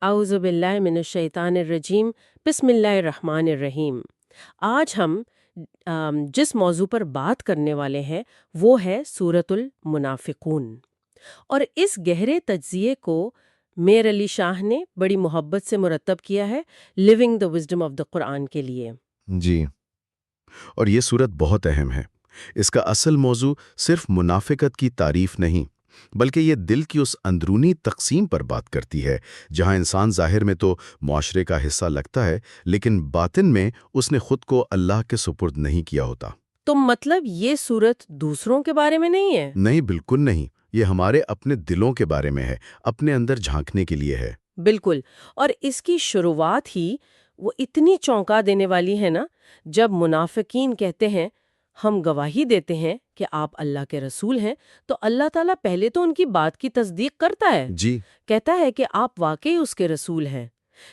اعوذ باللہ من الشیطان الرجیم بسم اللہ الرحمن الرحیم۔ آج ہم جس موضوع پر بات کرنے والے ہیں وہ ہے سورۃ المنافقون، اور اس گہرے تجزیے کو میر علی شاہ نے بڑی محبت سے مرتب کیا ہے living the wisdom of the Quran کے لیے۔ جی، اور یہ صورت بہت اہم ہے۔ اس کا اصل موضوع صرف منافقت کی تعریف نہیں، بلکہ یہ دل کی اس اندرونی تقسیم پر بات کرتی ہے جہاں انسان ظاہر میں تو معاشرے کا حصہ لگتا ہے، لیکن باطن میں اس نے خود کو اللہ کے سپرد نہیں کیا ہوتا۔ تو مطلب یہ صورت دوسروں کے بارے میں نہیں ہے؟ نہیں، بالکل نہیں۔ یہ ہمارے اپنے دلوں کے بارے میں ہے، اپنے اندر جھانکنے کے لیے ہے۔ بالکل، اور اس کی شروعات ہی وہ اتنی چونکا دینے والی ہے نا، جب منافقین کہتے ہیں ہم گواہی دیتے ہیں کہ آپ اللہ کے رسول ہیں، تو اللہ تعالیٰ پہلے تو ان کی بات کی تصدیق کرتا ہے، جی، کہتا ہے کہ آپ واقعی اس کے رسول ہیں،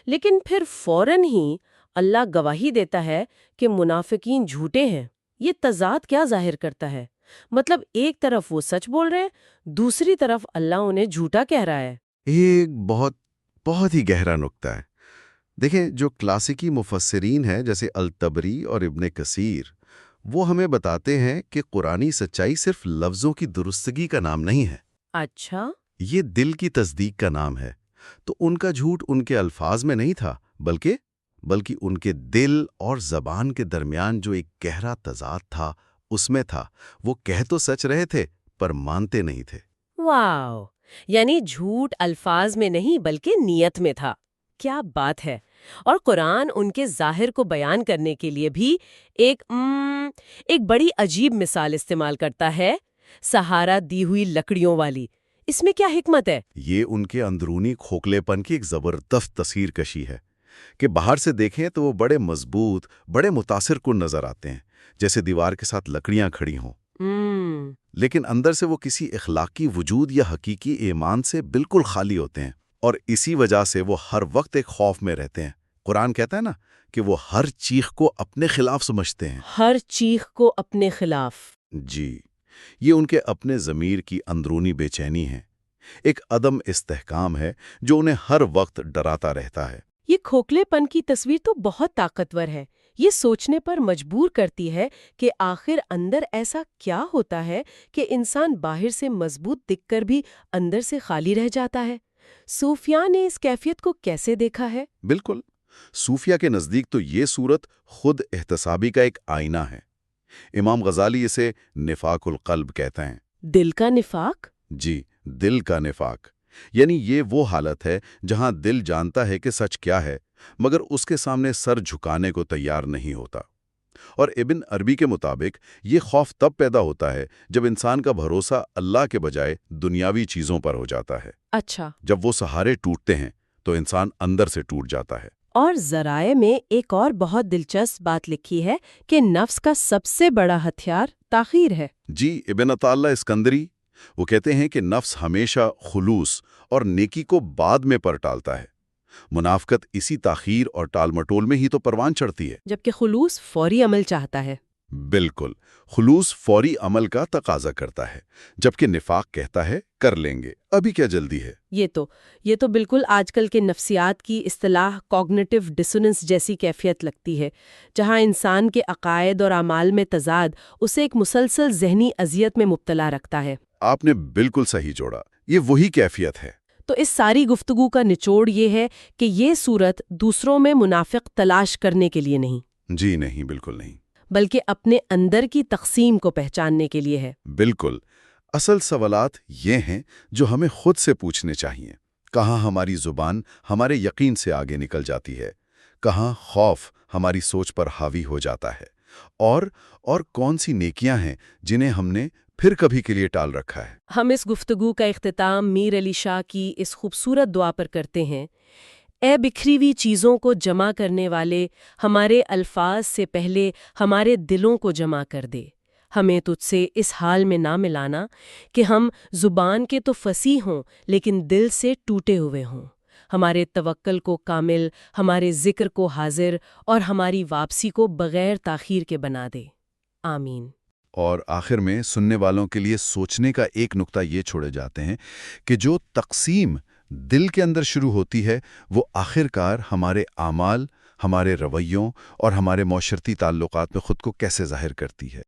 لیکن پھر فوراً ہی اللہ گواہی دیتا ہے کہ منافقین جھوٹے ہیں۔ یہ تضاد کیا ظاہر کرتا ہے؟ مطلب ایک طرف وہ سچ بول رہے ہیں، دوسری طرف اللہ انہیں جھوٹا کہہ رہا ہے۔ ایک بہت ہی گہرا نکتہ ہے۔ دیکھیں، جو کلاسیکی مفسرین ہیں جیسے الطبری اور ابن کثیر، وہ ہمیں بتاتے ہیں کہ قرآنی سچائی صرف لفظوں کی درستگی کا نام نہیں ہے، اچھا، یہ دل کی تصدیق کا نام ہے۔ تو ان کا جھوٹ ان کے الفاظ میں نہیں تھا، بلکہ ان کے دل اور زبان کے درمیان جو ایک گہرا تضاد تھا، اس میں تھا۔ وہ کہہ تو سچ رہے تھے پر مانتے نہیں تھے۔ واو! یعنی جھوٹ الفاظ میں نہیں بلکہ نیت میں تھا۔ کیا بات ہے! اور قرآن ان کے ظاہر کو بیان کرنے کے لیے بھی ایک بڑی عجیب مثال استعمال کرتا ہے، سہارا دی ہوئی لکڑیوں والی۔ اس میں کیا حکمت ہے؟ یہ ان کے اندرونی کھوکھلے پن کی ایک زبردست تصویر کشی ہے کہ باہر سے دیکھیں تو وہ بڑے مضبوط، بڑے متاثر کن نظر آتے ہیں، جیسے دیوار کے ساتھ لکڑیاں کھڑی ہوں، لیکن اندر سے وہ کسی اخلاقی وجود یا حقیقی ایمان سے بالکل خالی ہوتے ہیں، اور اسی وجہ سے وہ ہر وقت ایک خوف میں رہتے ہیں۔ قرآن کہتا ہے نا کہ وہ ہر چیخ کو اپنے خلاف سمجھتے ہیں۔ ہر چیخ کو اپنے خلاف؟ جی، یہ ان کے اپنے ضمیر کی اندرونی بے چینی ہے، ایک عدم استحکام ہے جو انہیں ہر وقت ڈراتا رہتا ہے۔ یہ کھوکھلے پن کی تصویر تو بہت طاقتور ہے۔ یہ سوچنے پر مجبور کرتی ہے کہ آخر اندر ایسا کیا ہوتا ہے کہ انسان باہر سے مضبوط دکھ کر بھی اندر سے خالی رہ جاتا ہے۔ صوفیاء نے اس کیفیت کو کیسے دیکھا ہے؟ بالکل، صوفیہ کے نزدیک تو یہ صورت خود احتسابی کا ایک آئینہ ہے۔ امام غزالی اسے نفاق القلب کہتے ہیں۔ دل کا نفاق؟ جی، دل کا نفاق، یعنی یہ وہ حالت ہے جہاں دل جانتا ہے کہ سچ کیا ہے، مگر اس کے سامنے سر جھکانے کو تیار نہیں ہوتا۔ اور ابن عربی کے مطابق یہ خوف تب پیدا ہوتا ہے جب انسان کا بھروسہ اللہ کے بجائے دنیاوی چیزوں پر ہو جاتا ہے۔ اچھا، جب وہ سہارے ٹوٹتے ہیں تو انسان اندر سے ٹوٹ جاتا ہے۔ اور ذرائع میں ایک اور بہت دلچسپ بات لکھی ہے کہ نفس کا سب سے بڑا ہتھیار تاخیر ہے۔ جی، ابن عطا اللہ اسکندری، وہ کہتے ہیں کہ نفس ہمیشہ خلوص اور نیکی کو بعد میں پر ٹالتا ہے۔ منافقت اسی تاخیر اور ٹال مٹول میں ہی تو پروان چڑھتی ہے۔ جبکہ خلوص فوری عمل چاہتا ہے۔ بالکل، خلوص فوری عمل کا تقاضا کرتا ہے، جبکہ نفاق کہتا ہے کر لیں گے، ابھی کیا جلدی ہے۔ یہ تو بالکل آج کل کے نفسیات کی اصطلاح کوگنیٹو ڈسوننس جیسی کیفیت لگتی ہے، جہاں انسان کے عقائد اور اعمال میں تضاد اسے ایک مسلسل ذہنی اذیت میں مبتلا رکھتا ہے۔ آپ نے بالکل صحیح جوڑا، یہ وہی کیفیت ہے۔ تو اس ساری گفتگو کا نچوڑ یہ ہے کہ یہ صورت دوسروں میں منافق تلاش کرنے کے لیے نہیں، جی نہیں، بالکل نہیں، بلکہ اپنے اندر کی تقسیم کو پہچاننے کے لیے ہے۔ بالکل۔ اصل سوالات یہ ہیں جو ہمیں خود سے پوچھنے چاہیے۔ کہاں ہماری زبان ہمارے یقین سے آگے نکل جاتی ہے؟ کہاں خوف ہماری سوچ پر حاوی ہو جاتا ہے؟ اور کون سی نیکیاں ہیں جنہیں ہم نے پھر کبھی کے لیے ٹال رکھا ہے؟ ہم اس گفتگو کا اختتام میر علی شاہ کی اس خوبصورت دعا پر کرتے ہیں: اے بکھری ہوئی چیزوں کو جمع کرنے والے، ہمارے الفاظ سے پہلے ہمارے دلوں کو جمع کر دے۔ ہمیں تجھ سے اس حال میں نہ ملانا کہ ہم زبان کے تو فصیح ہوں لیکن دل سے ٹوٹے ہوئے ہوں۔ ہمارے توکل کو کامل، ہمارے ذکر کو حاضر اور ہماری واپسی کو بغیر تاخیر کے بنا دے۔ آمین۔ اور آخر میں سننے والوں کے لیے سوچنے کا ایک نقطہ یہ چھوڑے جاتے ہیں کہ جو تقسیم دل کے اندر شروع ہوتی ہے، وہ آخر کار ہمارے اعمال، ہمارے رویوں اور ہمارے معاشرتی تعلقات میں خود کو کیسے ظاہر کرتی ہے۔